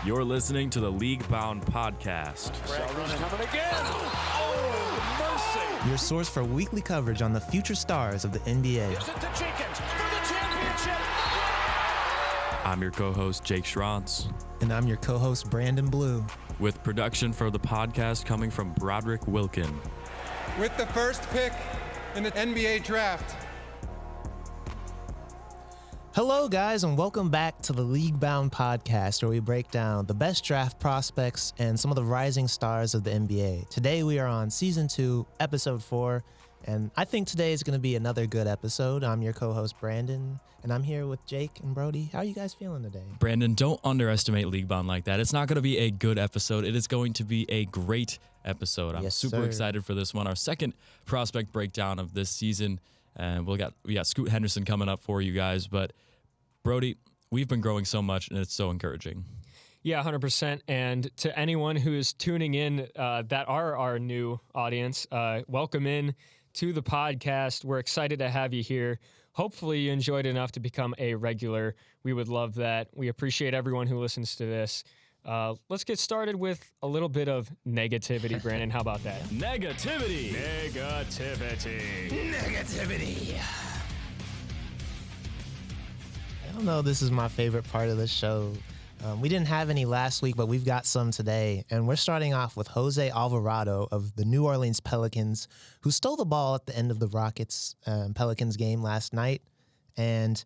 You're listening to the League Bound Podcast. Sheldon's coming again. Oh, mercy. Your source for weekly coverage on the future stars of the NBA. Is it the Jenkins for the championship? I'm your co-host, Jake Schrantz. And I'm your co-host, Branden Blue. With production for the podcast coming from Broderick Wilken. With the first pick in the NBA draft. Hello, guys, and welcome back to the League Bound Podcast, where we break down the best draft prospects and some of the rising stars of the NBA. Today, we are on Season 2, Episode 4, and I think today is going to be another good episode. I'm your co-host, Branden, and I'm here with Jake and Brody. How are you guys feeling today? Branden, don't underestimate League Bound like that. It's not going to be a good episode. It is going to be a great episode. I'm super excited for this one. Our second prospect breakdown of this season. And we got Scoot Henderson coming up for you guys. But, Brody, we've been growing so much, and it's so encouraging. Yeah, 100%. And to anyone who is tuning in that are our new audience, welcome in to the podcast. We're excited to have you here. Hopefully you enjoyed enough to become a regular. We would love that. We appreciate everyone who listens to this. Let's get started with a little bit of negativity, Brandon. How about that? Negativity. I don't know, this is my favorite part of the show. We didn't have any last week, but we've got some today. And we're starting off with Jose Alvarado of the New Orleans Pelicans, who stole the ball at the end of the Rockets Pelicans game last night. And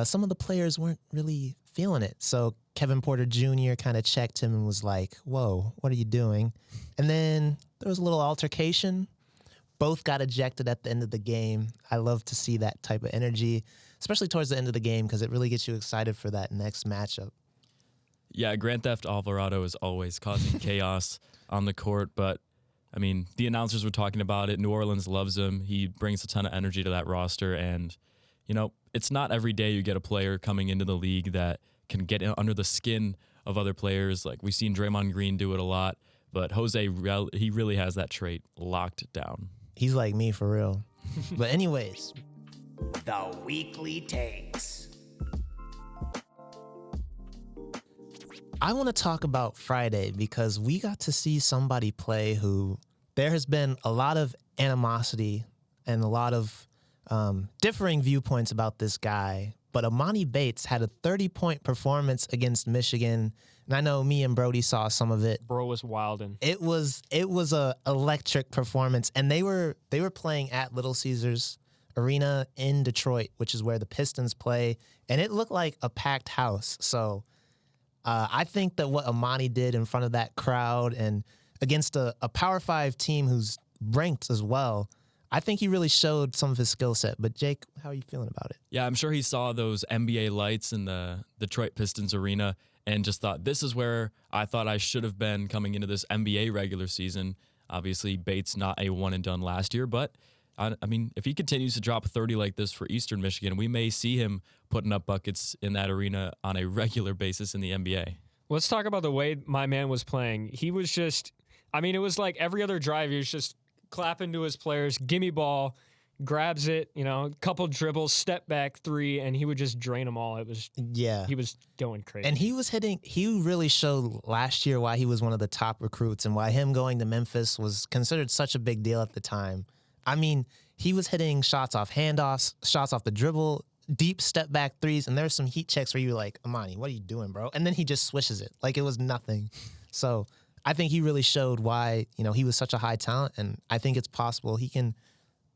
some of the players weren't really feeling it. So Kevin Porter Jr. kind of checked him and was like, whoa, what are you doing? And then there was a little altercation. Both got ejected at the end of the game. I love to see that type of energy, especially towards the end of the game, because it really gets you excited for that next matchup. Yeah, Grand Theft Alvarado is always causing chaos on the court, but, I mean, the announcers were talking about it. New Orleans loves him. He brings a ton of energy to that roster, and, you know, it's not every day you get a player coming into the league that can get under the skin of other players. Like, we've seen Draymond Green do it a lot, but Jose, he really has that trait locked down. He's like me, for real. But anyways. The Weekly Takes. I want to talk about Friday because we got to see somebody play who there has been a lot of animosity and a lot of differing viewpoints about this guy. But Emoni Bate had a 30-point performance against Michigan. And I know me and Brody saw some of it. Bro was wildin'. It was a electric performance. And they were playing at Little Caesars Arena in Detroit, which is where the Pistons play. And it looked like a packed house. So I think that what Emoni did in front of that crowd and against a Power 5 team who's ranked as well, I think he really showed some of his skill set. But Jake, how are you feeling about it? Yeah, I'm sure he saw those NBA lights in the Detroit Pistons arena and just thought, this is where I thought I should have been coming into this NBA regular season. Obviously, Bates not a one and done last year, but I mean, if he continues to drop 30 like this for Eastern Michigan, we may see him putting up buckets in that arena on a regular basis in the NBA. Let's talk about the way my man was playing. He was just, I mean, it was like every other drive, he was just clapping to his players, gimme ball, grabs it, you know, couple dribbles, step back three, and he would just drain them all. It was, he was going crazy. And he really showed last year why he was one of the top recruits and why him going to Memphis was considered such a big deal at the time. I mean, he was hitting shots off handoffs, shots off the dribble, deep step back threes, and there's some heat checks where you were like, Emoni, what are you doing, bro? And then he just swishes it like it was nothing. So I think he really showed why, you know, he was such a high talent, and I think it's possible he can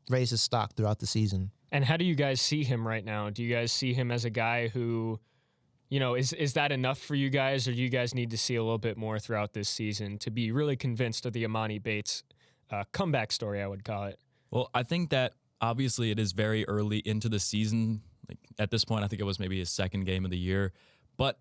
raise his stock throughout the season. And how do you guys see him right now? Do you guys see him as a guy who, you know, is that enough for you guys, or do you guys need to see a little bit more throughout this season to be really convinced of the Emoni Bates comeback story, I would call it? Well, I think that obviously it is very early into the season. Like at this point, I think it was maybe his second game of the year. But,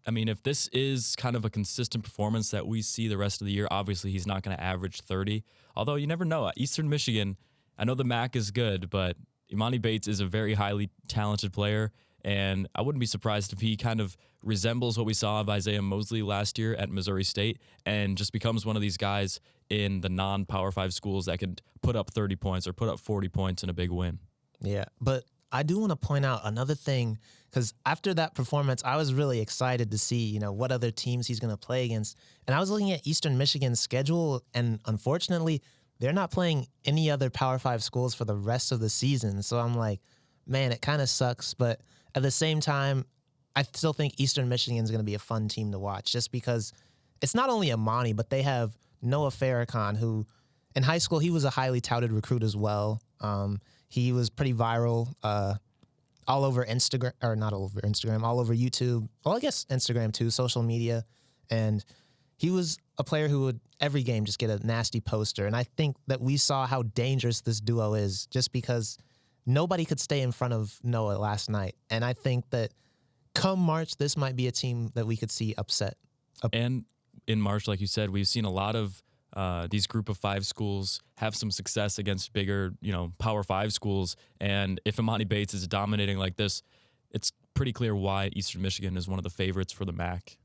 I mean, if this is kind of a consistent performance that we see the rest of the year, obviously he's not going to average 30. Although you never know. Eastern Michigan, I know the MAC is good, but Emoni Bates is a very highly talented player. And I wouldn't be surprised if he kind of resembles what we saw of Isaiah Mosley last year at Missouri State and just becomes one of these guys in the non-Power 5 schools that can put up 30 points or put up 40 points in a big win. Yeah, but I do want to point out another thing, because after that performance, I was really excited to see, what other teams he's going to play against. And I was looking at Eastern Michigan's schedule, and unfortunately, they're not playing any other Power 5 schools for the rest of the season. So I'm like, man, it kind of sucks. But at the same time, I still think Eastern Michigan is going to be a fun team to watch, just because it's not only Emoni, but they have Noah Farrakhan, who in high school, he was a highly touted recruit as well. He was pretty viral all over Instagram, or not all over Instagram, all over YouTube. Well, I guess Instagram too, social media. And he was a player who would every game just get a nasty poster. And I think that we saw how dangerous this duo is, just because nobody could stay in front of Noah last night. And I think that come March, this might be a team that we could see upset. And in March, like you said, we've seen a lot of these group of 5 schools have some success against bigger, Power 5 schools. And if Emoni Bate is dominating like this, it's pretty clear why Eastern Michigan is one of the favorites for the MAC.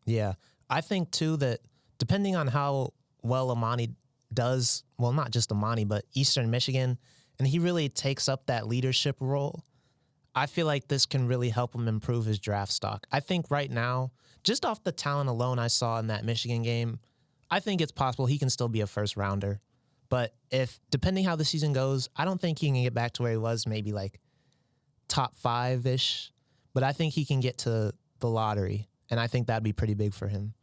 Yeah. I think, too, that depending on how well Emoni does, well, not just Emoni, but Eastern Michigan, and he really takes up that leadership role, I feel like this can really help him improve his draft stock. I think right now, just off the talent alone I saw in that Michigan game, I think it's possible he can still be a first rounder. But depending how the season goes, I don't think he can get back to where he was, maybe like top 5-ish. But I think he can get to the lottery, and I think that'd be pretty big for him.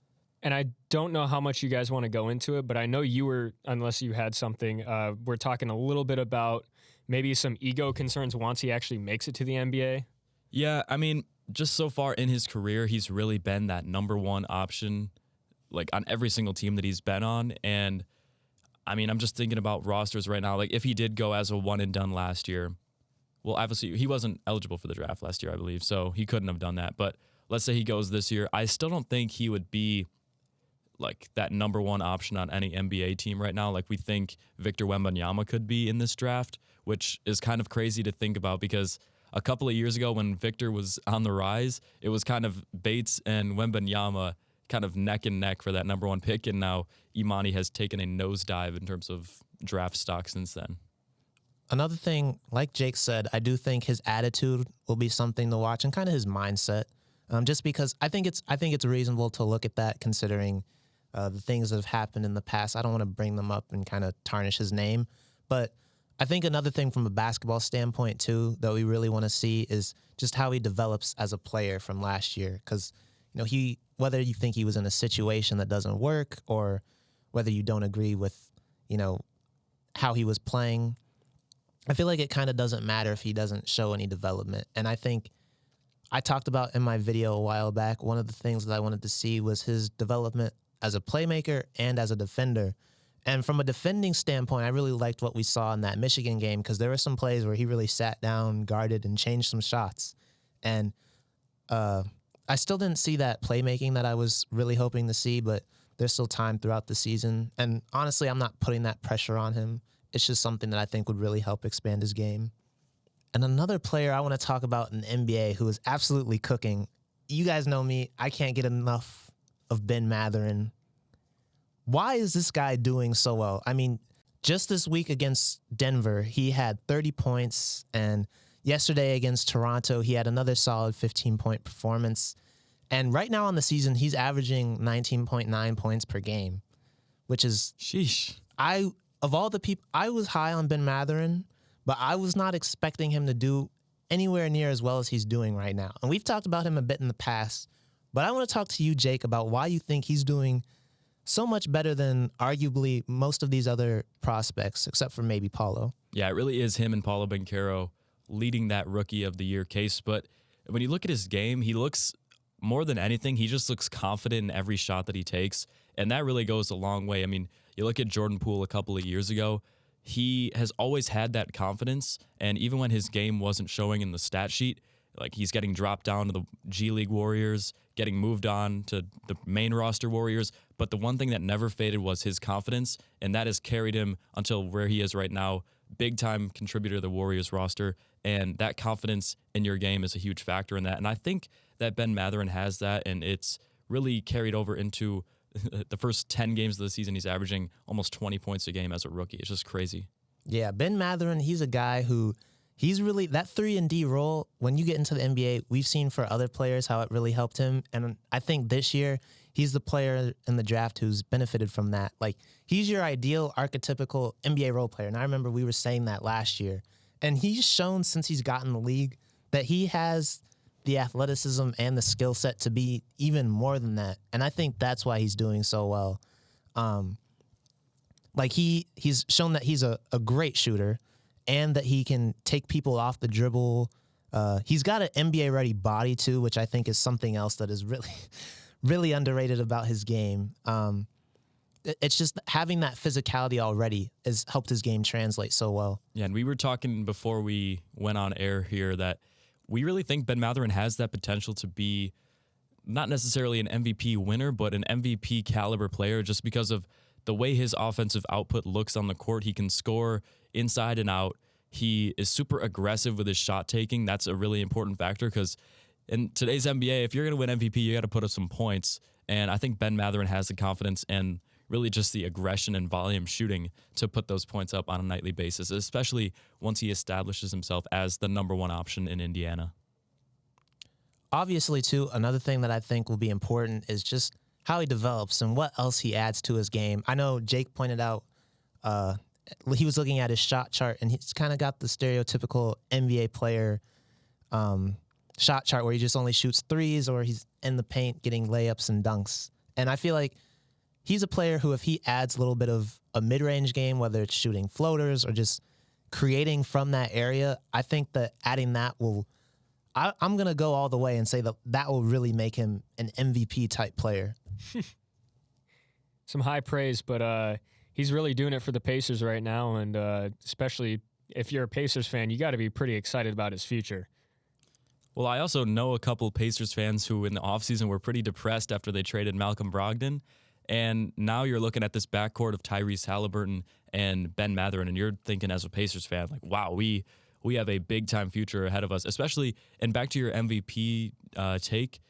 And I don't know how much you guys want to go into it, but I know you were, unless you had something, we're talking a little bit about maybe some ego concerns once he actually makes it to the NBA. Yeah, I mean, just so far in his career, he's really been that number 1 option, like on every single team that he's been on. And I mean, I'm just thinking about rosters right now. Like if he did go as a one and done last year, well, obviously he wasn't eligible for the draft last year, I believe, so he couldn't have done that. But let's say he goes this year, I still don't think he would be like that number 1 option on any NBA team right now. Like we think Victor Wembanyama could be in this draft, which is kind of crazy to think about, because a couple of years ago when Victor was on the rise, it was kind of Bates and Wembanyama kind of neck and neck for that number 1 pick, and now Emoni has taken a nosedive in terms of draft stock since then. Another thing, like Jake said, I do think his attitude will be something to watch, and kind of his mindset, just because I think it's reasonable to look at that, considering the things that have happened in the past. I don't want to bring them up and kind of tarnish his name, but I think another thing from a basketball standpoint too that we really want to see is just how he develops as a player from last year, because whether you think he was in a situation that doesn't work or whether you don't agree with, how he was playing, I feel like it kind of doesn't matter if he doesn't show any development. And I think I talked about in my video a while back, one of the things that I wanted to see was his development as a playmaker and as a defender. And from a defending standpoint, I really liked what we saw in that Michigan game, because there were some plays where he really sat down, guarded, and changed some shots. And I still didn't see that playmaking that I was really hoping to see, but there's still time throughout the season. And honestly, I'm not putting that pressure on him. It's just something that I think would really help expand his game. And another player I want to talk about in the NBA who is absolutely cooking. You guys know me. I can't get enough of Ben Mathurin. Why is this guy doing so well? I mean, just this week against Denver, he had 30 points, and yesterday against Toronto, he had another solid 15-point performance. And right now on the season, he's averaging 19.9 points per game, which is... Sheesh. Of all the people, I was high on Ben Mathurin, but I was not expecting him to do anywhere near as well as he's doing right now. And we've talked about him a bit in the past, but I want to talk to you, Jake, about why you think he's doing so much better than arguably most of these other prospects, except for maybe Paulo. Yeah, it really is him and Paulo Banchero leading that Rookie of the Year case. But when you look at his game, he looks, more than anything, he just looks confident in every shot that he takes. And that really goes a long way. I mean, you look at Jordan Poole a couple of years ago, he has always had that confidence. And even when his game wasn't showing in the stat sheet, like he's getting dropped down to the G League Warriors, getting moved on to the main roster Warriors. But the one thing that never faded was his confidence, and that has carried him until where he is right now, big-time contributor to the Warriors roster. And that confidence in your game is a huge factor in that. And I think that Ben Mathurin has that, and it's really carried over into the first 10 games of the season. He's averaging almost 20 points a game as a rookie. It's just crazy. Yeah, Ben Mathurin, he's a guy who he's really, that 3-and-D role, when you get into the NBA, we've seen for other players how it really helped him. And I think this year, he's the player in the draft who's benefited from that. Like, he's your ideal, archetypical NBA role player. And I remember we were saying that last year. And he's shown since he's gotten the league that he has the athleticism and the skill set to be even more than that. And I think that's why he's doing so well. Like, he's shown that he's a great shooter and that he can take people off the dribble. He's got an NBA-ready body, too, which I think is something else that is really, really underrated about his game. It's just having that physicality already has helped his game translate so well. Yeah, and we were talking before we went on air here that we really think Ben Mathurin has that potential to be not necessarily an MVP winner, but an MVP caliber player just because of the way his offensive output looks on the court. He can score inside and out. He is super aggressive with his shot taking. That's a really important factor because in today's NBA, if you're going to win MVP, you got to put up some points. And I think Ben Mathurin has the confidence and really just the aggression and volume shooting to put those points up on a nightly basis, especially once he establishes himself as the number one option in Indiana. Obviously, too, another thing that I think will be important is just how he develops and what else he adds to his game. I know Jake pointed out he was looking at his shot chart, and he's kind of got the stereotypical NBA player shot chart where he just only shoots threes or he's in the paint getting layups and dunks. And I feel like he's a player who, if he adds a little bit of a mid-range game, whether it's shooting floaters or just creating from that area, I think that adding that will, I'm going to go all the way and say that that will really make him an MVP-type player. Some high praise, but he's really doing it for the Pacers right now, and especially if you're a Pacers fan, you got to be pretty excited about his future. Well, I also know a couple Pacers fans who in the offseason were pretty depressed after they traded Malcolm Brogdon. And now you're looking at this backcourt of Tyrese Halliburton and Ben Mathurin, and you're thinking as a Pacers fan, like, wow, we have a big-time future ahead of us, especially, and back to your MVP take,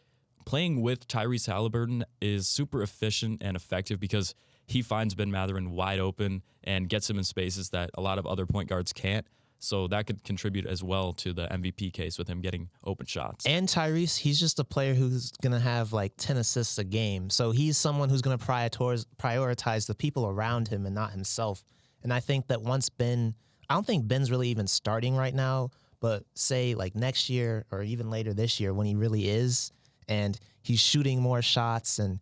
playing with Tyrese Halliburton is super efficient and effective because he finds Ben Mathurin wide open and gets him in spaces that a lot of other point guards can't. So that could contribute as well to the MVP case with him getting open shots. And Tyrese, he's just a player who's going to have like 10 assists a game. So he's someone who's going to prioritize the people around him and not himself. And I think that once Ben, I don't think Ben's really even starting right now, but say like next year or even later this year when he really is, and he's shooting more shots and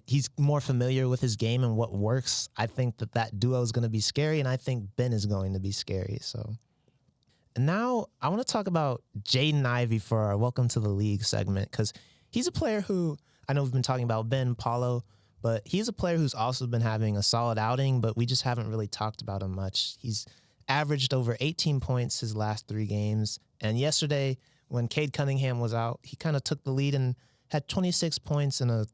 he's more familiar with his game and what works, I think that duo is going to be scary, and I think Ben is going to be scary. So, and now I want to talk about Jaden Ivey for our Welcome to the League segment, because he's a player who, I know we've been talking about Ben, Paulo, but he's a player who's also been having a solid outing, but we just haven't really talked about him much. He's averaged over 18 points his last 3 games, and yesterday when Cade Cunningham was out, he kind of took the lead and had 26 points in a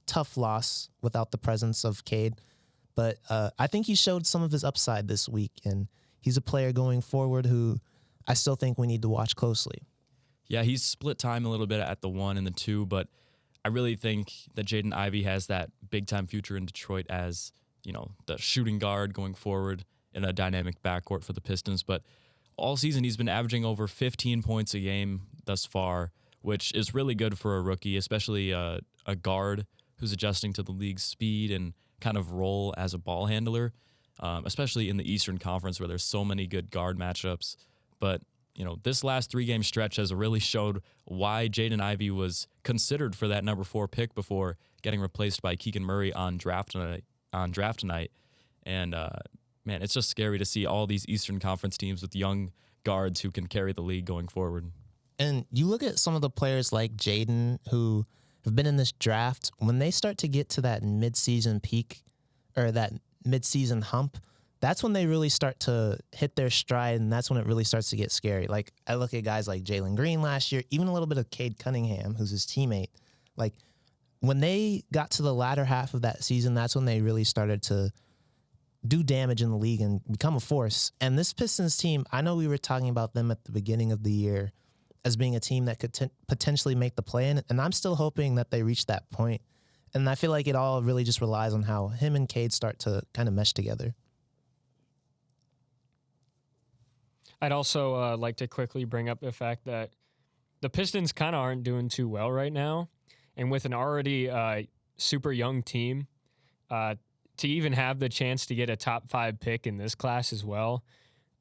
tough loss without the presence of Cade. But I think he showed some of his upside this week, and he's a player going forward who I still think we need to watch closely. Yeah, he's split time a little bit at the 1 and the 2, but I really think that Jaden Ivey has that big-time future in Detroit as, you know, the shooting guard going forward in a dynamic backcourt for the Pistons. But all season he's been averaging over 15 points a game thus far, which is really good for a rookie, especially a guard who's adjusting to the league's speed and kind of role as a ball handler, especially in the Eastern Conference where there's so many good guard matchups. But, you know, this last 3-game stretch has really showed why Jaden Ivey was considered for that number 4 pick before getting replaced by Keegan Murray on draft night. And, man, it's just scary to see all these Eastern Conference teams with young guards who can carry the league going forward. And you look at some of the players like Jaden who have been in this draft, when they start to get to that mid-season peak or that mid-season hump, that's when they really start to hit their stride, and that's when it really starts to get scary. Like, I look at guys like Jalen Green last year, even a little bit of Cade Cunningham, who's his teammate. Like, when they got to the latter half of that season, that's when they really started to do damage in the league and become a force. And this Pistons team, I know we were talking about them at the beginning of the year as being a team that could potentially make the play-in, and I'm still hoping that they reach that point. And I feel like it all really just relies on how him and Cade start to kind of mesh together. I'd also like to quickly bring up the fact that the Pistons kind of aren't doing too well right now. And with an already super young team, to even have the chance to get a top 5 pick in this class as well,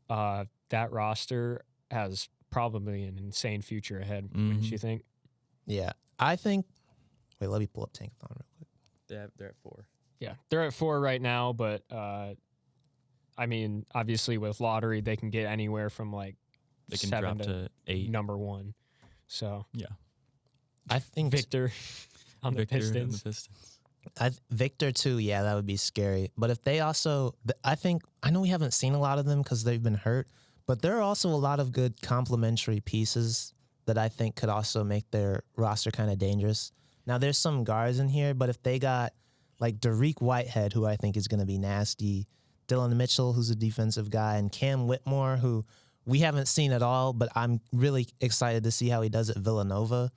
that roster has probably an insane future ahead, wouldn't you think? Yeah, I think. Wait, let me pull up Tankathon real quick. They're at 4. Yeah, they're at 4 right now, but I mean, obviously with lottery, they can get anywhere from like They can 7 drop to 8. number 1. So Yeah. I think Victor on the Victor and Pistons. the Pistons. Victor too. Yeah, that would be scary. But if they also, I know we haven't seen a lot of them because they've been hurt, but there are also a lot of good complementary pieces that I think could also make their roster kind of dangerous. Now there's some guards in here, but if they got like Dariq Whitehead, who I think is going to be nasty, Dylan Mitchell, who's a defensive guy, and Cam Whitmore, who we haven't seen at all, but I'm really excited to see how he does at Villanova.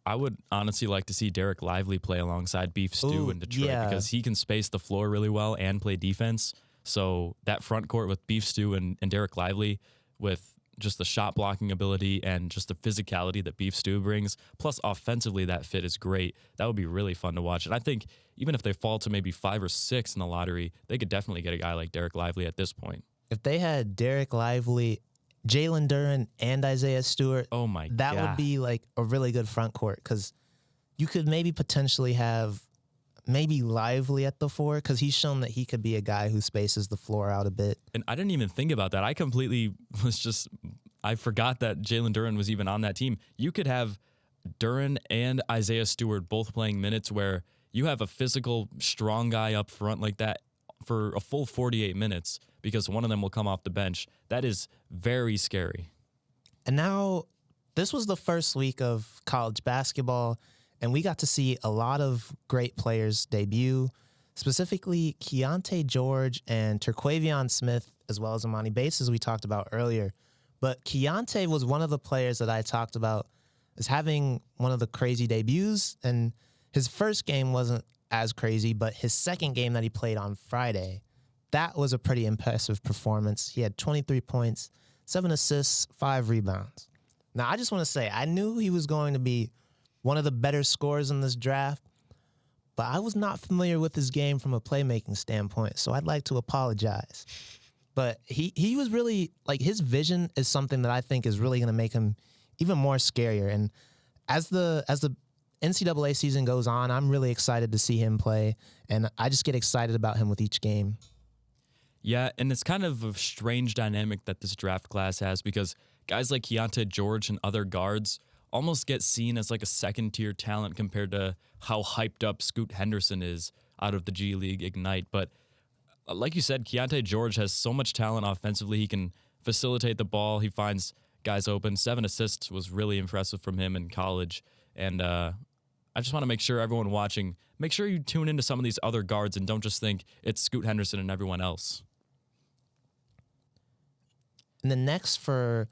I would honestly like to see Derek Lively play alongside Beef Stew in Detroit because he can space the floor really well and play defense. So that front court with Beef Stew and Derek Lively with just the shot blocking ability and just the physicality that Beef Stew brings, plus offensively that fit is great. That would be really fun to watch. And I think even if they fall to maybe 5 or 6 in the lottery, they could definitely get a guy like Derek Lively at this point. If they had Derek Lively, Jalen Duren, and Isaiah Stewart, that would be like a really good front court because you could maybe potentially have maybe Lively at the 4 because he's shown that he could be a guy who spaces the floor out a bit. And I didn't even think about that. I forgot that Jalen Duren was even on that team. You could have Duren and Isaiah Stewart both playing minutes where you have a physical, strong guy up front like that for a full 48 minutes because one of them will come off the bench. That is very scary. And now, this was the first week of college basketball, and we got to see a lot of great players debut, specifically Keontae George and Terquavion Smith, as well as Emoni Bate, as we talked about earlier. But Keontae was one of the players that I talked about as having one of the crazy debuts, and his first game wasn't as crazy, but his second game that he played on Friday, that was a pretty impressive performance. He had 23 points, 7 assists, 5 rebounds. Now, I just want to say, I knew he was going to be one of the better scorers in this draft, but I was not familiar with his game from a playmaking standpoint, so I'd like to apologize. But he was really, like, his vision is something that I think is really going to make him even more scarier. And as the NCAA season goes on, I'm really excited to see him play, and I just get excited about him with each game. Yeah, and it's kind of a strange dynamic that this draft class has because guys like Keontae George and other guards almost get seen as like a second-tier talent compared to how hyped up Scoot Henderson is out of the G League Ignite. But like you said, Keontae George has so much talent offensively. He can facilitate the ball. He finds guys open. 7 assists was really impressive from him in college. And I just want to make sure everyone watching, make sure you tune into some of these other guards and don't just think it's Scoot Henderson and everyone else. And then next for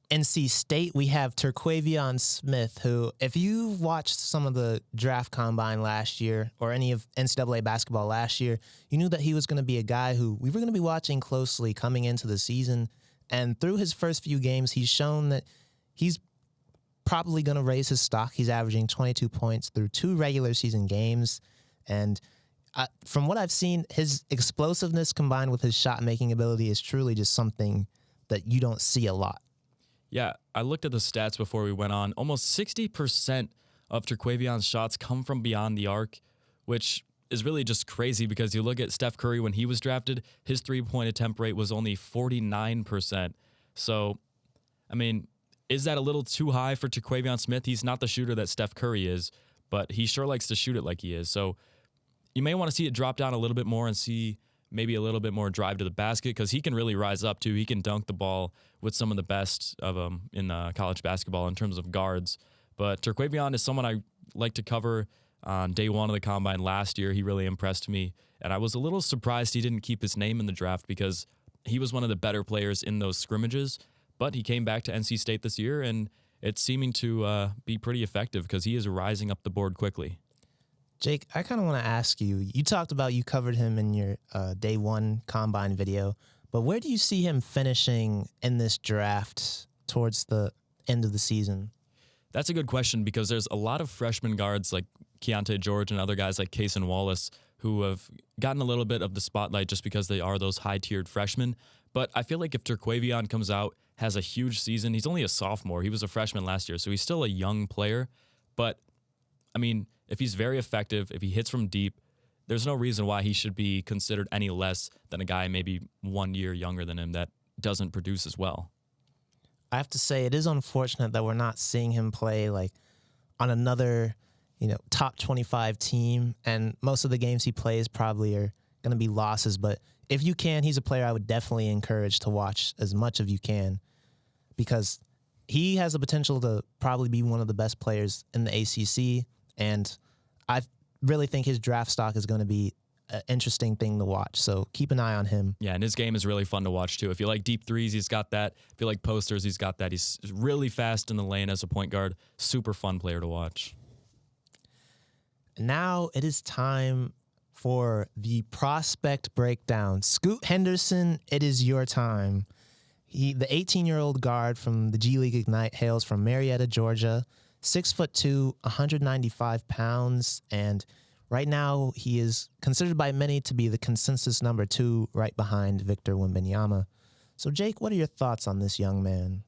NC State, we have Terquavion Smith, who, if you watched some of the draft combine last year or any of NCAA basketball last year, you knew that he was going to be a guy who we were going to be watching closely coming into the season. And through his first few games, he's shown that he's probably going to raise his stock. He's averaging 22 points through 2 regular season games. And from what I've seen, his explosiveness combined with his shot-making ability is truly just something that you don't see a lot. Yeah, I looked at the stats before we went on. Almost 60% of Terquavion's shots come from beyond the arc, which is really just crazy because you look at Steph Curry when he was drafted, his three-point attempt rate was only 49%. So, I mean, is that a little too high for Terquavion Smith? He's not the shooter that Steph Curry is, but he sure likes to shoot it like he is. So you may want to see it drop down a little bit more and see maybe a little bit more drive to the basket because he can really rise up too. He can dunk the ball with some of the best of them in college basketball in terms of guards. But Terquavion is someone I like to cover on day 1 of the combine last year. He really impressed me, and I was a little surprised he didn't keep his name in the draft because he was one of the better players in those scrimmages. But he came back to NC State this year, and it's seeming to be pretty effective because he is rising up the board quickly. Jake, I kind of want to ask you, you talked about you covered him in your day 1 combine video, But where do you see him finishing in this draft towards the end of the season? That's a good question because there's a lot of freshman guards like Keontae George and other guys like Cason Wallace who have gotten a little bit of the spotlight just because they are those high-tiered freshmen. But I feel like if Terquavion comes out, has a huge season, he's only a sophomore. He was a freshman last year, so he's still a young player. But, I mean, if he's very effective, if he hits from deep, there's no reason why he should be considered any less than a guy maybe 1 year younger than him that doesn't produce as well. I have to say it is unfortunate that we're not seeing him play like on another, top 25 team. And most of the games he plays probably are going to be losses. But if you can, he's a player I would definitely encourage to watch as much as you can because he has the potential to probably be one of the best players in the ACC. And I really think his draft stock is going to be an interesting thing to watch. So keep an eye on him. Yeah, and his game is really fun to watch too. If you like deep threes, he's got that. If you like posters, he's got that. He's really fast in the lane as a point guard. Super fun player to watch. Now it is time for the prospect breakdown. Scoot Henderson, it is your time. The 18-year-old guard from the G League Ignite hails from Marietta, Georgia, 6'2", 195 pounds, and right now he is considered by many to be the consensus number 2 right behind Victor Wembanyama. So Jake, what are your thoughts on this young man?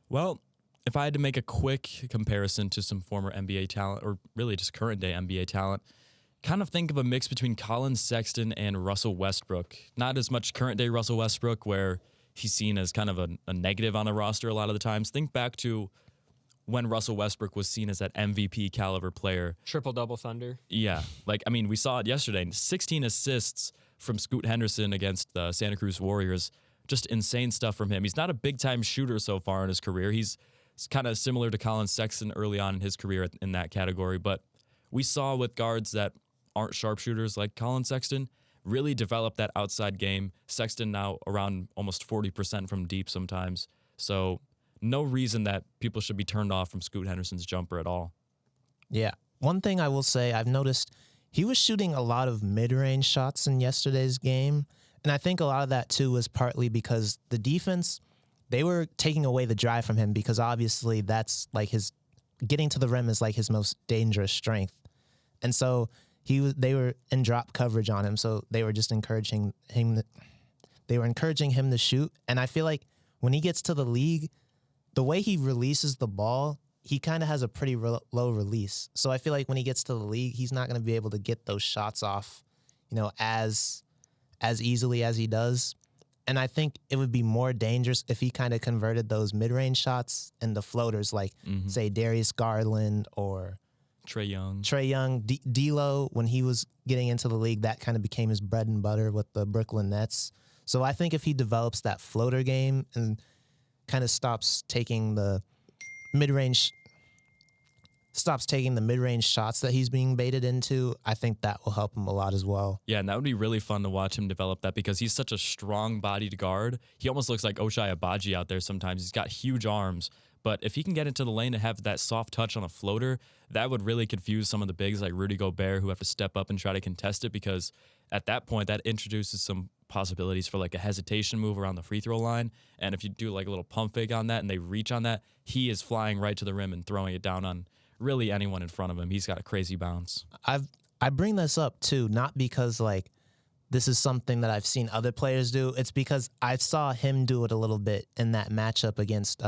Well, if I had to make a quick comparison to some former NBA talent, or really just current day NBA talent, kind of think of a mix between Colin Sexton and Russell Westbrook. Not as much current day Russell Westbrook, where he's seen as kind of a negative on a roster a lot of the times. Think back to when Russell Westbrook was seen as that MVP caliber player. Triple-double Thunder. Yeah. We saw it yesterday. 16 assists from Scoot Henderson against the Santa Cruz Warriors. Just insane stuff from him. He's not a big-time shooter so far in his career. He's kind of similar to Colin Sexton early on in his career in that category. But we saw with guards that aren't sharpshooters like Colin Sexton really develop that outside game. Sexton now around almost 40% from deep sometimes. So no reason that people should be turned off from Scoot Henderson's jumper at all. Yeah. One thing I will say, I've noticed he was shooting a lot of mid-range shots in yesterday's game. And I think a lot of that, too, was partly because the defense, they were taking away the drive from him because obviously that's like getting to the rim is like his most dangerous strength. And so they were in drop coverage on him. So they were just encouraging him. They were encouraging him to shoot. And I feel like when he gets to the league, the way he releases the ball, he kind of has a pretty low release. So I feel like when he gets to the league, he's not going to be able to get those shots off, as easily as he does. And I think it would be more dangerous if he kind of converted those mid-range shots into floaters like, say, Darius Garland or Trae Young. D'Lo, when he was getting into the league, that kind of became his bread and butter with the Brooklyn Nets. So I think if he develops that floater game and kind of stops taking the mid-range shots that he's being baited into, I think that will help him a lot as well. Yeah, and that would be really fun to watch him develop that because he's such a strong-bodied guard. He almost looks like Ochai Agbaji out there sometimes. He's got huge arms. But if he can get into the lane and have that soft touch on a floater, that would really confuse some of the bigs like Rudy Gobert who have to step up and try to contest it because at that point, that introduces some possibilities for like a hesitation move around the free throw line. And if you do like a little pump fake on that and they reach on that, he is flying right to the rim and throwing it down on really anyone in front of him. He's got a crazy bounce. I bring this up too, not because like this is something that I've seen other players do. It's because I saw him do it a little bit in that matchup against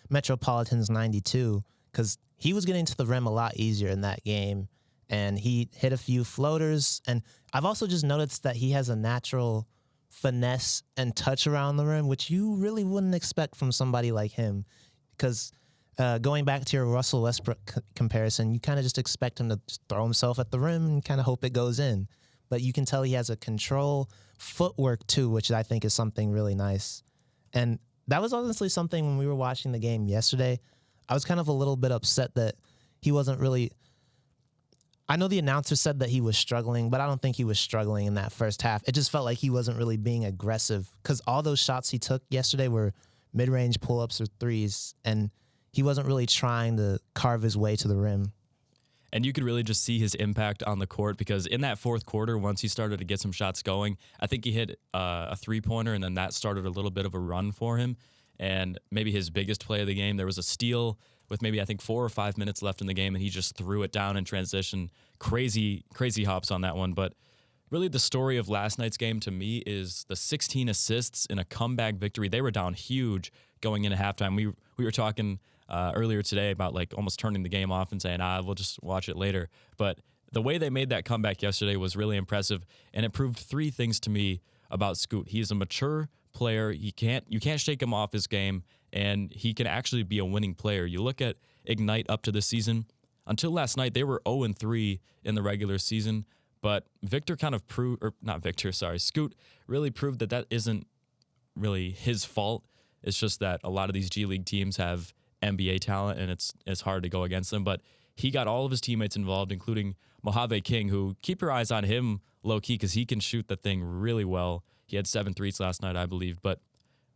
Metropolitans 92 because he was getting to the rim a lot easier in that game. And he hit a few floaters. And I've also just noticed that he has a natural finesse and touch around the rim, which you really wouldn't expect from somebody like him. Because going back to your Russell Westbrook comparison, you kind of just expect him to just throw himself at the rim and kind of hope it goes in. But you can tell he has a control footwork too, which I think is something really nice. And that was honestly something when we were watching the game yesterday. I was kind of a little bit upset that he wasn't really... I know the announcer said that he was struggling, but I don't think he was struggling in that first half. It just felt like he wasn't really being aggressive because all those shots he took yesterday were mid-range pull-ups or threes, and he wasn't really trying to carve his way to the rim. And you could really just see his impact on the court because in that fourth quarter, once he started to get some shots going, I think he hit a three-pointer, and then that started a little bit of a run for him. And maybe his biggest play of the game, there was a steal with maybe I think 4 or 5 minutes left in the game, and he just threw it down in transition. Crazy hops on that one. But really the story of last night's game to me is the 16 assists in a comeback victory. They were down huge going into halftime. We were talking earlier today about like almost turning the game off and saying, we'll just watch it later. But the way they made that comeback yesterday was really impressive, and it proved 3 things to me about Scoot. He's a mature player. You can't shake him off his game, and he can actually be a winning player. You look at Ignite up to this season. Until last night, they were 0-3 in the regular season, but Scoot really proved that isn't really his fault. It's just that a lot of these G League teams have NBA talent, and it's hard to go against them. But he got all of his teammates involved, including Mojave King, who keep your eyes on him low-key because he can shoot the thing really well. He had 7 threes last night, I believe. But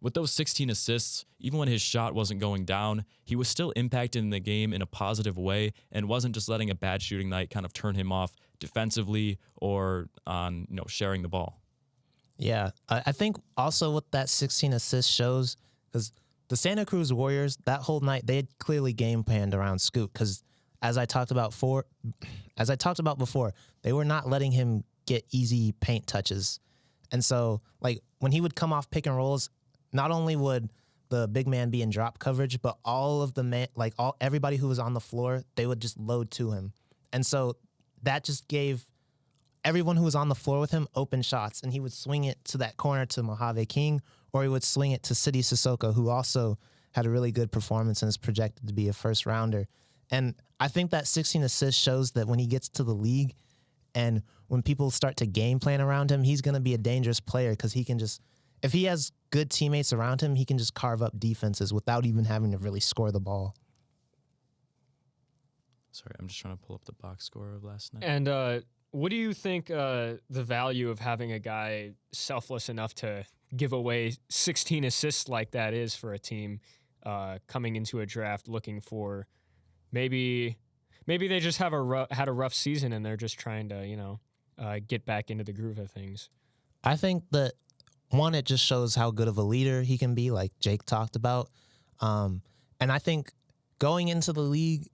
with those 16 assists, even when his shot wasn't going down, he was still impacting the game in a positive way and wasn't just letting a bad shooting night kind of turn him off defensively or on sharing the ball. Yeah, I think also what that 16 assists shows, because the Santa Cruz Warriors, that whole night, they had clearly game planned around Scoot because as I talked about before, they were not letting him get easy paint touches. And so, like, when he would come off pick and rolls, not only would the big man be in drop coverage, but all of the everybody who was on the floor, they would just load to him. And so that just gave everyone who was on the floor with him open shots, and he would swing it to that corner to Mojave King, or he would swing it to City Sissoko, who also had a really good performance and is projected to be a first rounder. And I think that 16 assists shows that when he gets to the league and when people start to game plan around him, he's going to be a dangerous player because he can just, if he has good teammates around him, he can just carve up defenses without even having to really score the ball. Sorry, I'm just trying to pull up the box score of last night. And what do you think the value of having a guy selfless enough to give away 16 assists like that is for a team coming into a draft looking for maybe they just had a rough season and they're just trying to get back into the groove of things? I think that one, it just shows how good of a leader he can be, like Jake talked about. And I think going into the league,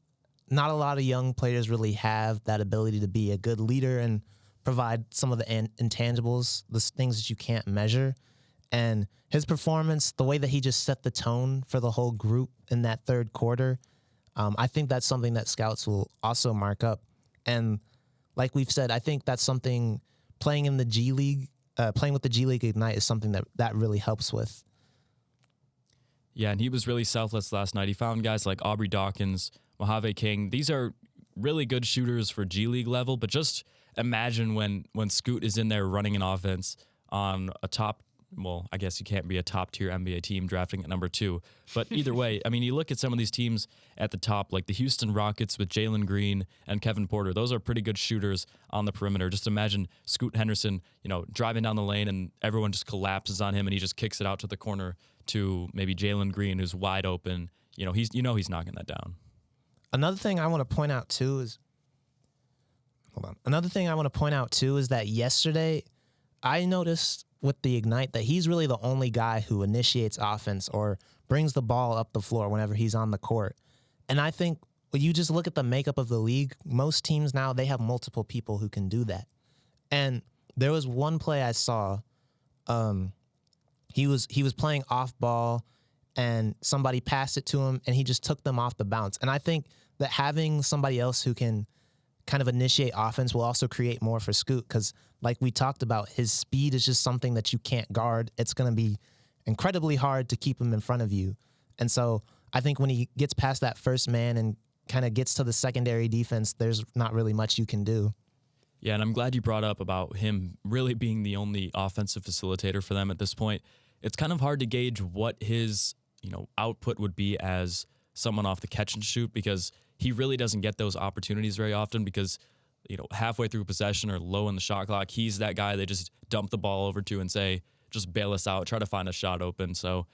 not a lot of young players really have that ability to be a good leader and provide some of the intangibles, the things that you can't measure. And his performance, the way that he just set the tone for the whole group in that third quarter, I think that's something that scouts will also mark up. And like we've said, I think that's something playing in the G League, playing with the G League Ignite is something that really helps with. Yeah, and he was really selfless last night. He found guys like Aubrey Dawkins, Mojave King. These are really good shooters for G League level, but just imagine when Scoot is in there running an offense on a top, well, I guess you can't be a top-tier NBA team drafting at number 2. But either way, I mean, you look at some of these teams at the top, like the Houston Rockets with Jalen Green and Kevin Porter. Those are pretty good shooters on the perimeter. Just imagine Scoot Henderson, driving down the lane and everyone just collapses on him and he just kicks it out to the corner to maybe Jalen Green, who's wide open. He's knocking that down. Another thing I want to point out too is that yesterday I noticed with the Ignite that he's really the only guy who initiates offense or brings the ball up the floor whenever he's on the court. And I think when you just look at the makeup of the league, most teams now, they have multiple people who can do that. And there was one play I saw, he was playing off ball and somebody passed it to him and he just took them off the bounce. And I think that having somebody else who can kind of initiate offense will also create more for Scoot because like we talked about, his speed is just something that you can't guard. It's going to be incredibly hard to keep him in front of you. And so I think when he gets past that first man and kind of gets to the secondary defense, there's not really much you can do. Yeah, and I'm glad you brought up about him really being the only offensive facilitator for them at this point. It's kind of hard to gauge what his, output would be as someone off the catch and shoot because he really doesn't get those opportunities very often because, halfway through possession or low in the shot clock, he's that guy they just dump the ball over to and say, just bail us out, try to find a shot open. So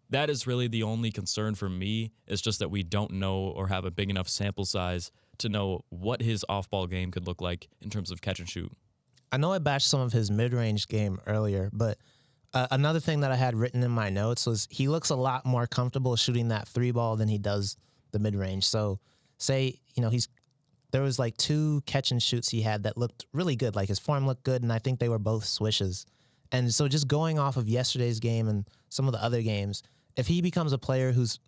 that is really the only concern for me. It's just that we don't know or have a big enough sample size to know what his off-ball game could look like in terms of catch and shoot. I know I bashed some of his mid-range game earlier, but another thing that I had written in my notes was he looks a lot more comfortable shooting that 3-ball than he does the mid-range. So say, there was like 2 catch and shoots he had that looked really good. Like his form looked good, and I think they were both swishes. And so just going off of yesterday's game and some of the other games, if he becomes a player who's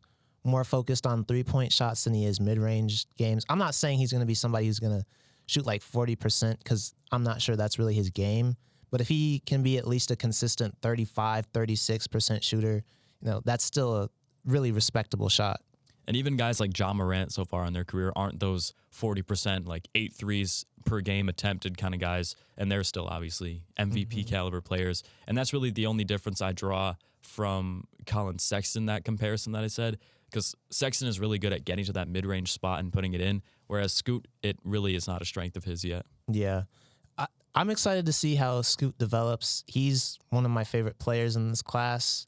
more focused on 3-point shots than he is mid-range games, I'm not saying he's going to be somebody who's going to shoot like 40% because I'm not sure that's really his game. But if he can be at least a consistent 35, 36% shooter, that's still a really respectable shot. And even guys like John Morant so far in their career aren't those 40%, like 8 threes per game attempted kind of guys. And they're still obviously MVP caliber players. And that's really the only difference I draw from Colin Sexton, that comparison that I said. Because Sexton is really good at getting to that mid-range spot and putting it in, whereas Scoot, it really is not a strength of his yet. Yeah. I'm excited to see how Scoot develops. He's one of my favorite players in this class.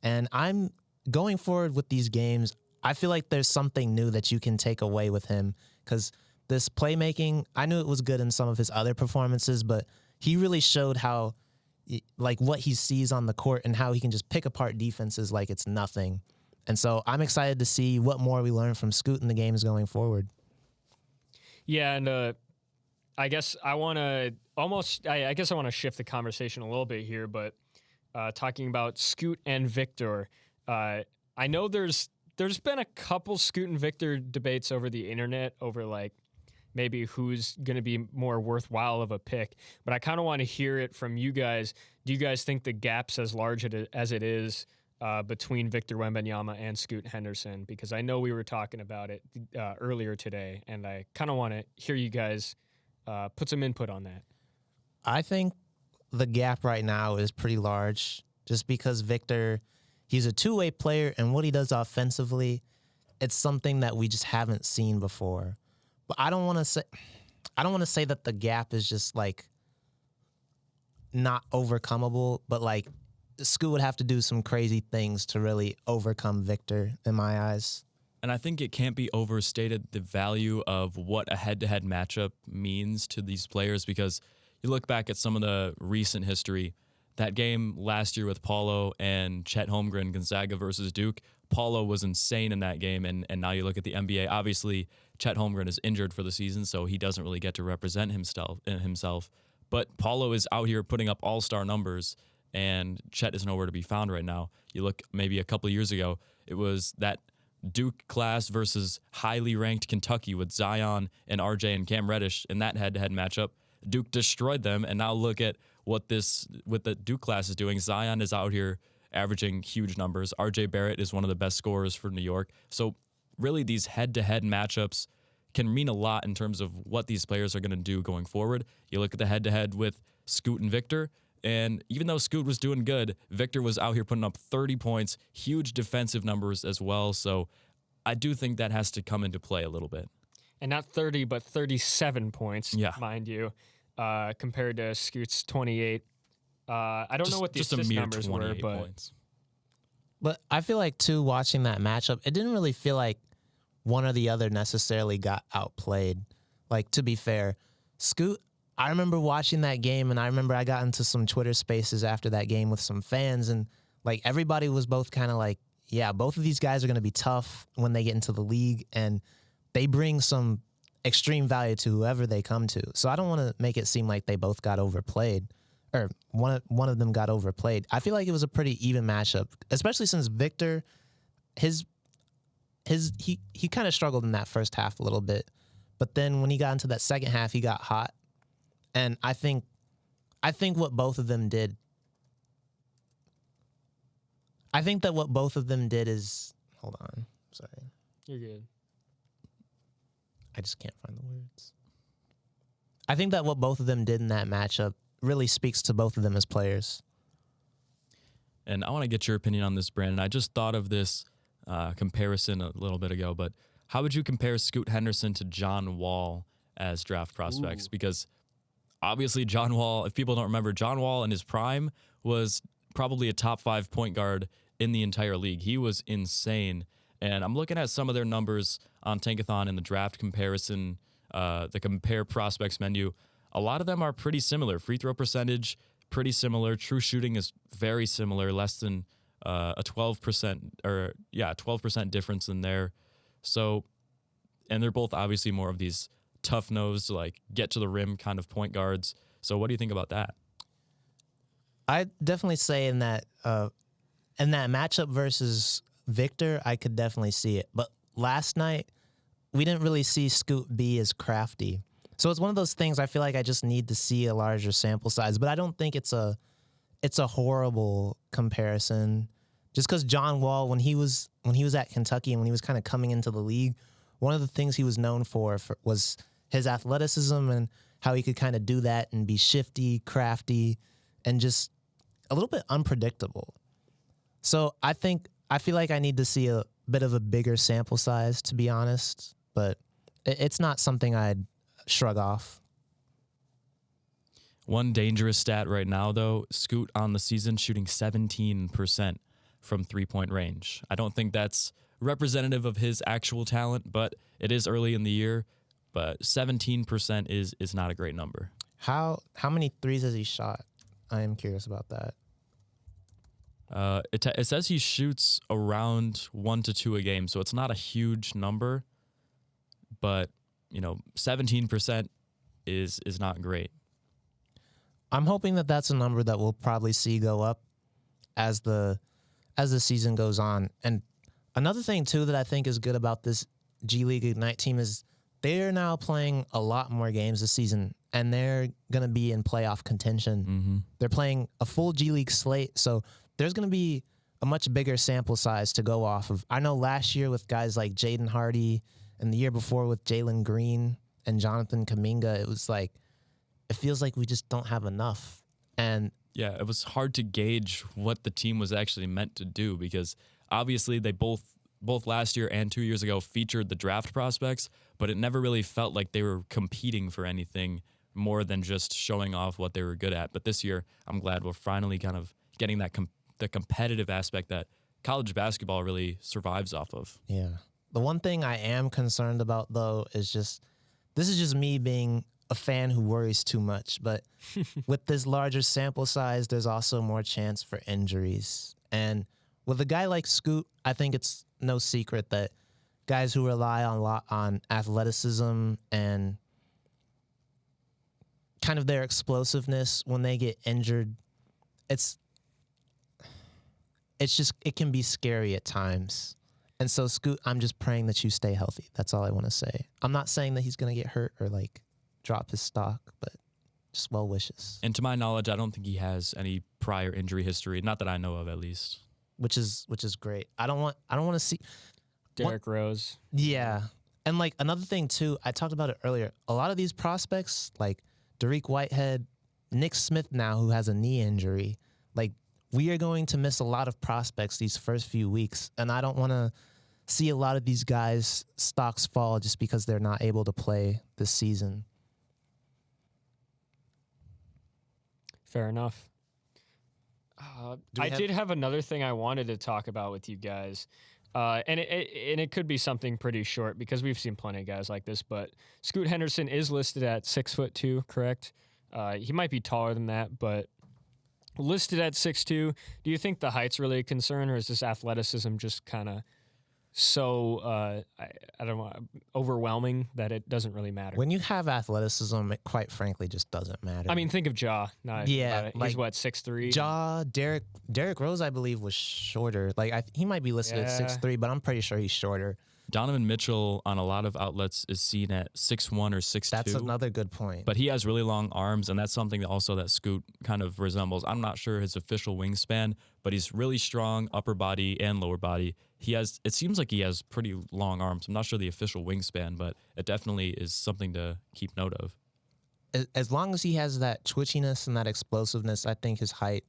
And I'm going forward with these games, I feel like there's something new that you can take away with him because this playmaking, I knew it was good in some of his other performances, but he really showed how, like, what he sees on the court and how he can just pick apart defenses like it's nothing. And so I'm excited to see what more we learn from Scoot in the games going forward. Yeah, and I guess I want to shift the conversation a little bit here, but talking about Scoot and Victor, I know there's been a couple Scoot and Victor debates over the internet over like maybe who's going to be more worthwhile of a pick, but I kind of want to hear it from you guys. Do you guys think the gap's as large as it is between Victor Wembanyama and Scoot Henderson? Because I know we were talking about it earlier today, and I kind of want to hear you guys put some input on that. I think the gap right now is pretty large just because Victor, he's a two-way player, and what he does offensively, it's something that we just haven't seen before. But I don't want to say that the gap is just like not overcomable, but like Scoot would have to do some crazy things to really overcome Victor in my eyes. And I think it can't be overstated the value of what a head-to-head matchup means to these players, because you look back at some of the recent history, that game last year with Paulo and Chet Holmgren, Gonzaga versus Duke, Paulo was insane in that game, and now you look at the NBA, obviously Chet Holmgren is injured for the season, so he doesn't really get to represent himself. But Paulo is out here putting up all-star numbers, and Chet is nowhere to be found right now. You look maybe a couple of years ago, it was that Duke class versus highly ranked Kentucky with Zion and RJ and Cam Reddish in that head-to-head matchup. Duke destroyed them, and now look at what the Duke class is doing. Zion is out here averaging huge numbers. RJ Barrett is one of the best scorers for New York. So really these head-to-head matchups can mean a lot in terms of what these players are going to do going forward. You look at the head-to-head with Scoot and Victor, and even though Scoot was doing good, Victor was out here putting up 30 points, huge defensive numbers as well. So I do think that has to come into play a little bit. And not 30, but 37 points, mind you, compared to Scoot's 28. I don't know what the assist numbers were, but points. But I feel like, too, watching that matchup, it didn't really feel like one or the other necessarily got outplayed. Like, to be fair, Scoot, I remember watching that game, and I remember I got into some Twitter spaces after that game with some fans, and like everybody was both kind of like, yeah, both of these guys are going to be tough when they get into the league, and they bring some extreme value to whoever they come to. So I don't want to make it seem like they both got overplayed, or one of them got overplayed. I feel like it was a pretty even matchup, especially since Victor, he kind of struggled in that first half a little bit, but then when he got into that second half, he got hot. And I think what both of them did, is, hold on, sorry. You're good. I just can't find the words. I think that what both of them did in that matchup really speaks to both of them as players. And I want to get your opinion on this, Brandon. I just thought of this comparison a little bit ago, but how would you compare Scoot Henderson to John Wall as draft prospects? Ooh. Because obviously John Wall, if people don't remember, John Wall in his prime was probably a top 5 point guard in the entire league. He was insane. And I'm looking at some of their numbers on Tankathon in the draft comparison, the compare prospects menu. A lot of them are pretty similar. Free throw percentage, pretty similar. True shooting is very similar, less than a 12% difference in there. So, and they're both obviously more of these tough-nosed, like get to the rim kind of point guards. So what do you think about that? I definitely say in that matchup versus Victor, I could definitely see it. But last night, we didn't really see Scoot be as crafty. So it's one of those things I feel like I just need to see a larger sample size. But I don't think it's a horrible comparison. Just because John Wall, when he was at Kentucky and when he was kind of coming into the league, one of the things he was known for was his athleticism and how he could kind of do that and be shifty, crafty, and just a little bit unpredictable. So I feel like I need to see a bit of a bigger sample size, to be honest, but it's not something I'd shrug off. One dangerous stat right now, though, Scoot on the season shooting 17% from three-point range. I don't think that's representative of his actual talent, but it is early in the year. But 17% is not a great number. How many threes has he shot? I am curious about that. It says he shoots around 1 to 2 a game, so it's not a huge number, but 17% is not great. I'm hoping that that's a number that we'll probably see go up as the season goes on. And another thing too that I think is good about this G League Ignite team is they're now playing a lot more games this season, and they're going to be in playoff contention. Mm-hmm. They're playing a full G League slate, so there's going to be a much bigger sample size to go off of. I know last year with guys like Jaden Hardy and the year before with Jalen Green and Jonathan Kuminga, it was like, it feels like we just don't have enough. And yeah, it was hard to gauge what the team was actually meant to do because obviously they both last year and 2 years ago featured the draft prospects, but it never really felt like they were competing for anything more than just showing off what they were good at. But this year, I'm glad we're finally kind of getting that the competitive aspect that college basketball really survives off of. Yeah. The one thing I am concerned about, though, is this is just me being a fan who worries too much. But with this larger sample size, there's also more chance for injuries. And with a guy like Scoot, I think it's no secret that guys who rely on athleticism and kind of their explosiveness, when they get injured, it can be scary at times. And so, Scoot, I'm just praying that you stay healthy. That's all I want to say. I'm not saying that he's going to get hurt or drop his stock, but just well wishes. And to my knowledge, I don't think he has any prior injury history, not that I know of at least. Which is great. I don't want to see Derrick Rose. Yeah. And another thing too, I talked about it earlier. A lot of these prospects, like Dariq Whitehead, Nick Smith now, who has a knee injury, we are going to miss a lot of prospects these first few weeks. And I don't want to see a lot of these guys' stocks fall just because they're not able to play this season. Fair enough. I did have another thing I wanted to talk about with you guys. And it could be something pretty short because we've seen plenty of guys like this, but Scoot Henderson is listed at 6'2", correct? He might be taller than that, but listed at 6'2". Do you think the height's really a concern, or is this athleticism just kind of so I don't know, overwhelming that it doesn't really matter? When you have athleticism, it quite frankly just doesn't matter. I mean, think of Ja. Yeah, he's what, 6'3"? Ja, Derrick Rose, I believe, was shorter. He might be listed at 6'3", but I'm pretty sure he's shorter. Donovan Mitchell on a lot of outlets is seen at 6'1" or 6'2". That's another good point. But he has really long arms, and that's something also that Scoot kind of resembles. I'm not sure his official wingspan, but he's really strong upper body and lower body. It seems like he has pretty long arms. I'm not sure the official wingspan, but it definitely is something to keep note of. As long as he has that twitchiness and that explosiveness, I think his height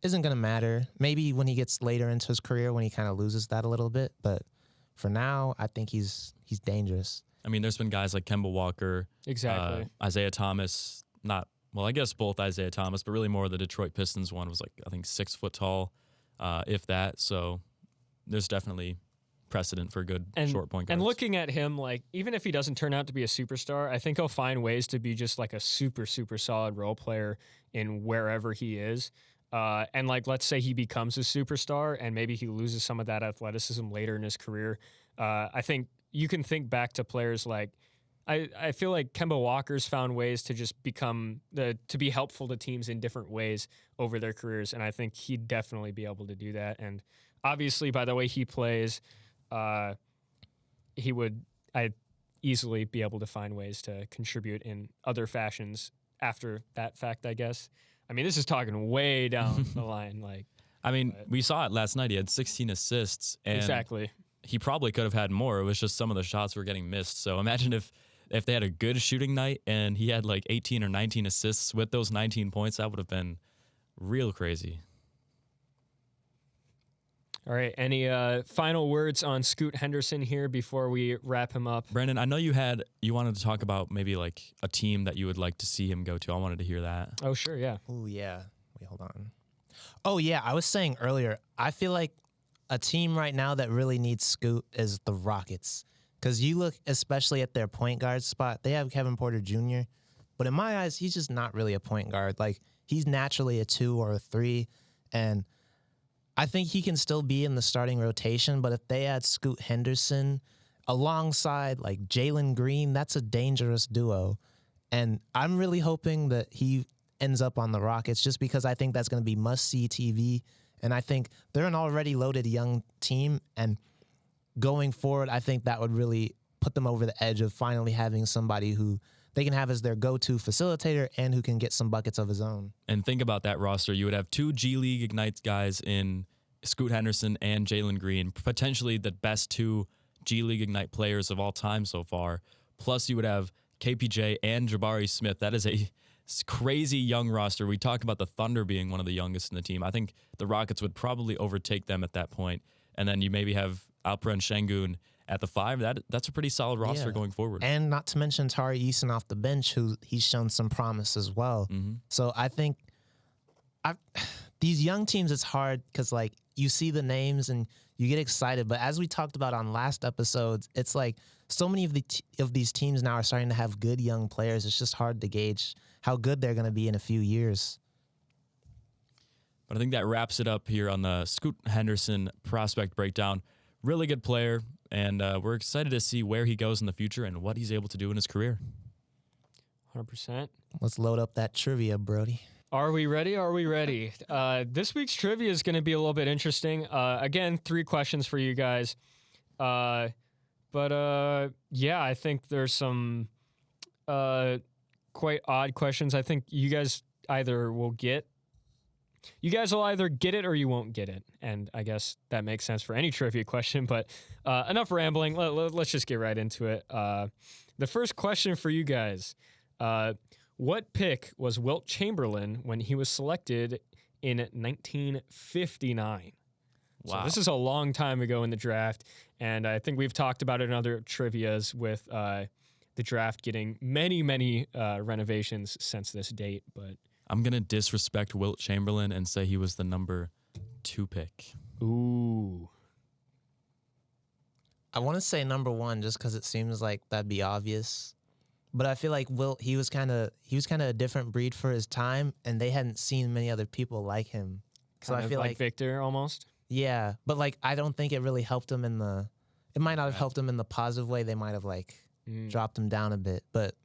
isn't going to matter. Maybe when he gets later into his career, when he kind of loses that a little bit, but for now, I think he's dangerous. I mean, there's been guys like Kemba Walker, Exactly. Isaiah Thomas, I guess both Isaiah Thomas, but really more the Detroit Pistons one was I think 6 foot tall, if that. So there's definitely precedent for good and, short point guards. And looking at him, like, even if he doesn't turn out to be a superstar, I think he'll find ways to be just like a super, super solid role player in wherever he is. And like, let's say he becomes a superstar and maybe he loses some of that athleticism later in his career. I think you can think back to players like, I feel like Kemba Walker's found ways to just to be helpful to teams in different ways over their careers. And I think he'd definitely be able to do that. And obviously by the way he plays, I'd easily be able to find ways to contribute in other fashions after that fact, I guess. I mean, this is talking way down the line. Like, I mean, we saw it last night. He had 16 assists. And exactly. He probably could have had more. It was just some of the shots were getting missed. So imagine if they had a good shooting night and he had like 18 or 19 assists with those 19 points, that would have been real crazy. All right. Any final words on Scoot Henderson here before we wrap him up? Brandon, I know you wanted to talk about maybe like a team that you would like to see him go to. I wanted to hear that. Oh, sure. Yeah. Oh, yeah. Wait, hold on. Oh, yeah. I was saying earlier, I feel like a team right now that really needs Scoot is the Rockets. Because you look especially at their point guard spot, they have Kevin Porter Jr., but in my eyes, he's just not really a point guard. Like, he's naturally a 2 or a 3, and I think he can still be in the starting rotation, but if they add Scoot Henderson alongside, like, Jalen Green, that's a dangerous duo. And I'm really hoping that he ends up on the Rockets just because I think that's going to be must-see TV, and I think they're an already loaded young team, and going forward, I think that would really put them over the edge of finally having somebody who they can have as their go-to facilitator and who can get some buckets of his own. And think about that roster. You would have 2 G League Ignite guys in Scoot Henderson and Jalen Green, potentially the best 2 G League Ignite players of all time so far. Plus, you would have KPJ and Jabari Smith. That is a crazy young roster. We talk about the Thunder being one of the youngest in the team. I think the Rockets would probably overtake them at that point. And then you maybe have Alperen Şengün at the 5. That's a pretty solid roster going forward. And not to mention Tari Eason off the bench, who he's shown some promise as well. Mm-hmm. So I think these young teams, it's hard because, like, you see the names and you get excited. But as we talked about on last episodes, it's like so many of these teams now are starting to have good young players. It's just hard to gauge how good they're going to be in a few years. But I think that wraps it up here on the Scoot Henderson prospect breakdown. Really good player, and we're excited to see where he goes in the future and what he's able to do in his career. 100%. Let's load up that trivia, Brody. Are we ready? Are we ready? This week's trivia is going to be a little bit interesting. Again, 3 questions for you guys. Yeah, I think there's some quite odd questions. I think you guys You guys will either get it or you won't get it. And I guess that makes sense for any trivia question, but enough rambling. Let's just get right into it. The first question for you guys, what pick was Wilt Chamberlain when he was selected in 1959? Wow. So this is a long time ago in the draft, and I think we've talked about it in other trivias with the draft getting many renovations since this date, but I'm going to disrespect Wilt Chamberlain and say he was the number 2 pick. Ooh. I want to say number 1 just because it seems like that'd be obvious. But I feel like Wilt, he was kind of a different breed for his time, and they hadn't seen many other people like him. So I feel like Victor almost. Yeah, but like I don't think it really helped him it might not have helped him in the positive way. They might have dropped him down a bit, but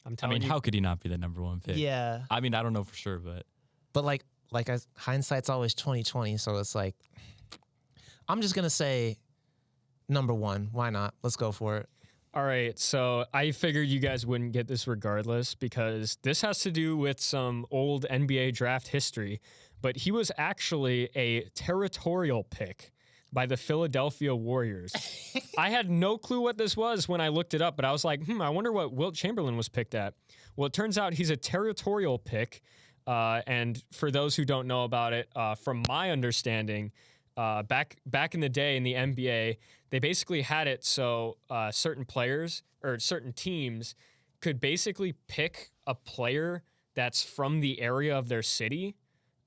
I'm telling you, how could he not be the number 1 pick? Yeah. I mean, I don't know for sure, but hindsight's always 20/20, so it's like I'm just gonna say number 1. Why not? Let's go for it. All right, so I figured you guys wouldn't get this regardless because this has to do with some old NBA draft history, but he was actually a territorial pick by the Philadelphia Warriors. I had no clue what this was when I looked it up, but I was like, I wonder what Wilt Chamberlain was picked at. Well, it turns out he's a territorial pick, and for those who don't know about it, from my understanding, back in the day in the NBA, they basically had it so certain players or certain teams could basically pick a player that's from the area of their city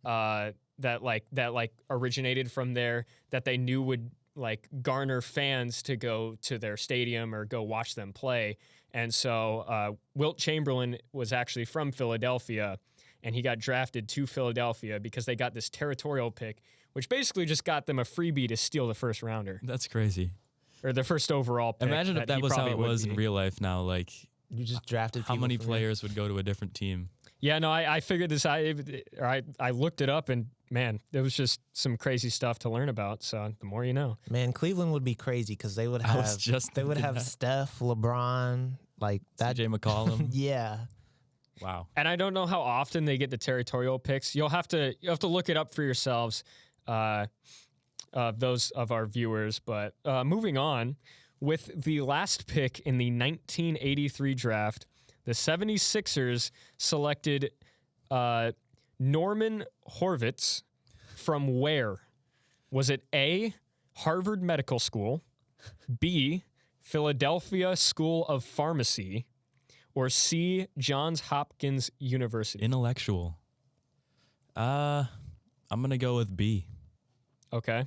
that originated from there that they knew would like garner fans to go to their stadium or go watch them play. And so Wilt Chamberlain was actually from Philadelphia, and he got drafted to Philadelphia because they got this territorial pick, which basically just got them a freebie to steal the first rounder That's crazy. or the first overall pick. Imagine if that he was how probably it would was be. in real life now. Like, You just drafted how people many from players would go to a different team? Yeah, no, I figured this. I looked it up, and man, there was just some crazy stuff to learn about. So the more you know. Man, Cleveland would be crazy because they would I have was just they would thinking have that. Steph, LeBron, like that. CJ McCollum. Yeah. Wow. And I don't know how often they get the territorial picks. You'll have to look it up for yourselves, those of our viewers. But moving on, with the last pick in the 1983 draft, the 76ers selected Norman Horvitz from where? Was it A, Harvard Medical School, B, Philadelphia School of Pharmacy, or C, Johns Hopkins University? Intellectual. I'm going to go with B. Okay.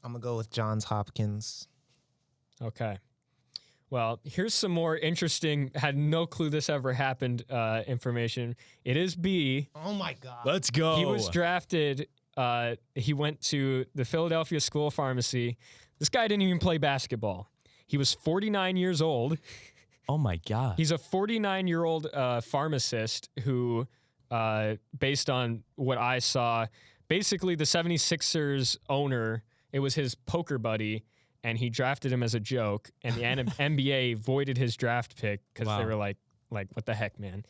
I'm gonna go with Johns Hopkins. Okay. Well, here's some more interesting, had no clue this ever happened information. It is B. Oh my God. Let's go. He was drafted. He went to the Philadelphia School of Pharmacy. This guy didn't even play basketball. He was 49 years old. Oh my God. He's a 49-year-old pharmacist who, based on what I saw, basically the 76ers owner, it was his poker buddy, and he drafted him as a joke, and the NBA voided his draft pick because they Wow. were like, what the heck, man?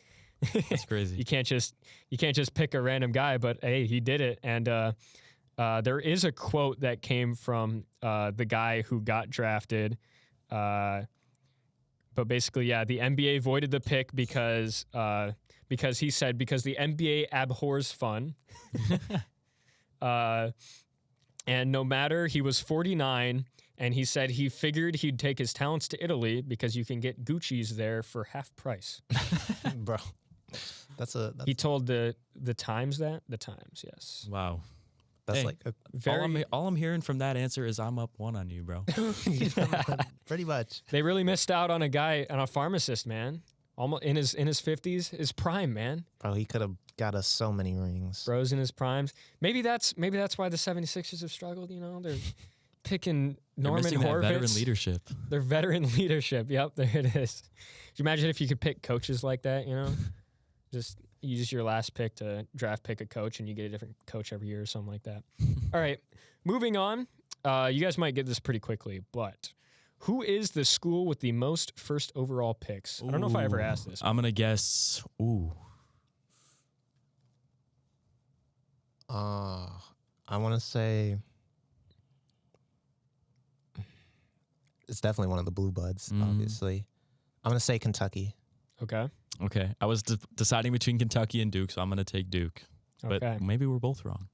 That's crazy. You can't just pick a random guy, but hey, he did it. And there is a quote that came from the guy who got drafted. But basically, yeah, the NBA voided the pick because he said because the NBA abhors fun. And no matter, he was 49, and he said he figured he'd take his talents to Italy because you can get Gucci's there for half price. Bro. That's He told the Times that? The Times, yes. Wow. that's Hey. like a, All I'm hearing from that answer is I'm up one on you, bro. pretty much. They really missed out on a pharmacist, man. Almost in his 50s, his prime, man. Bro, he could have got us so many rings. Bro's in his primes. Maybe that's why the 76ers have struggled, you know? They're picking They're Norman missing that Horvitz. veteran leadership. Their veteran leadership. Yep, there it is. Could you imagine if you could pick coaches like that, you know? Just use your last pick to draft pick a coach and you get a different coach every year or something like that. All right, moving on. You guys might get this pretty quickly, but who is the school with the most first overall picks? I don't know if I ever asked this. I'm going to guess. I want to say it's definitely one of the Blue Buds, obviously. I'm going to say Kentucky. Okay. Okay. I was deciding between Kentucky and Duke, so I'm going to take Duke. But Okay. maybe we're both wrong.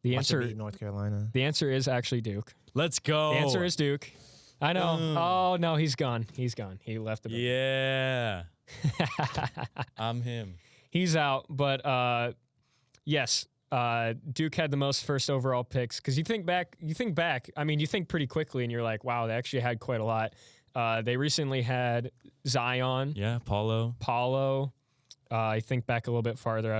The Watch it answer beat North Carolina. the answer is actually Duke. Let's go. The answer is Duke. I know. Oh, no, he's gone. He's gone. He left the Yeah. I'm him. He's out, but yes, Duke had the most first overall picks. Because you think back, I mean, you think pretty quickly and you're like, wow, they actually had quite a lot. They recently had Zion, Yeah, Paulo. I think back a little bit farther.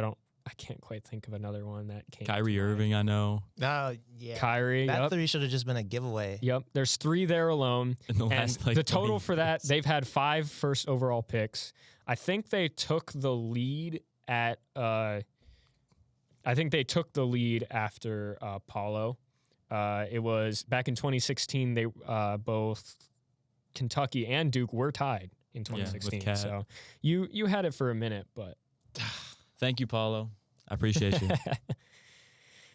I can't quite think of another one that came. Kyrie to mind. Irving, I know. Oh, yeah. Kyrie, That yep. three should have just been a giveaway. Yep, there's 3 there alone. In the And last, like, the total 20 for that, years. they've had 5 first overall picks. I think they took the lead after Paulo. It was back in 2016. They both Kentucky and Duke were tied in 2016. Cat. So you had it for a minute, but Thank you, Paulo. I appreciate you.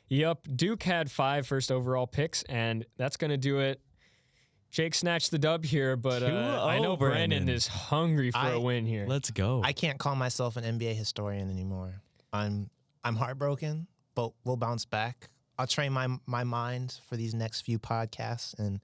yep, Duke had 5 first overall picks, and that's going to do it. Jake snatched the dub here, but I know Brandon is hungry for a win here. Let's go. I can't call myself an NBA historian anymore. I'm heartbroken, but we'll bounce back. I'll train my mind for these next few podcasts, and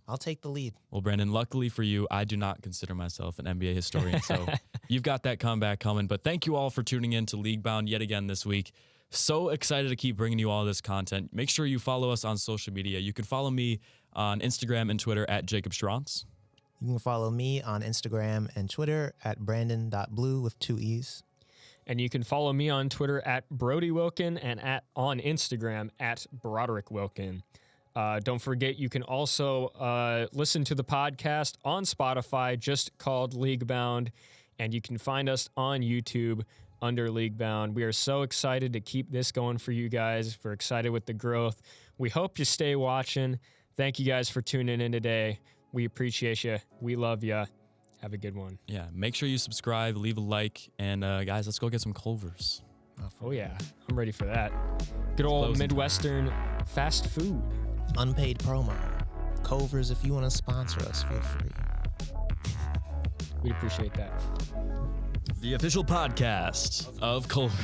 I'll take the lead. Well, Brandon, luckily for you, I do not consider myself an NBA historian, so you've got that comeback coming. But thank you all for tuning in to League Bound yet again this week. So excited to keep bringing you all this content. Make sure you follow us on social media. You can follow me on Instagram and Twitter at Jacob Schrantz. You can follow me on Instagram and Twitter at Branden.Blue with 2 E's. And you can follow me on Twitter at Brody Wilken and on Instagram at Broderick Wilken. Don't forget, you can also listen to the podcast on Spotify, just called League Bound, and you can find us on YouTube under League Bound. We are so excited to keep this going for you guys. We're excited with the growth. We hope you stay watching. Thank you guys for tuning in today. We appreciate you. We love you. Have a good one. Yeah, make sure you subscribe, leave a like, and guys, let's go get some Culvers. Oh, yeah. I'm ready for that. Good old Midwestern fast food. Unpaid promo. Culvers, if you want to sponsor us, feel free. We'd appreciate that. The official podcast of Culvers.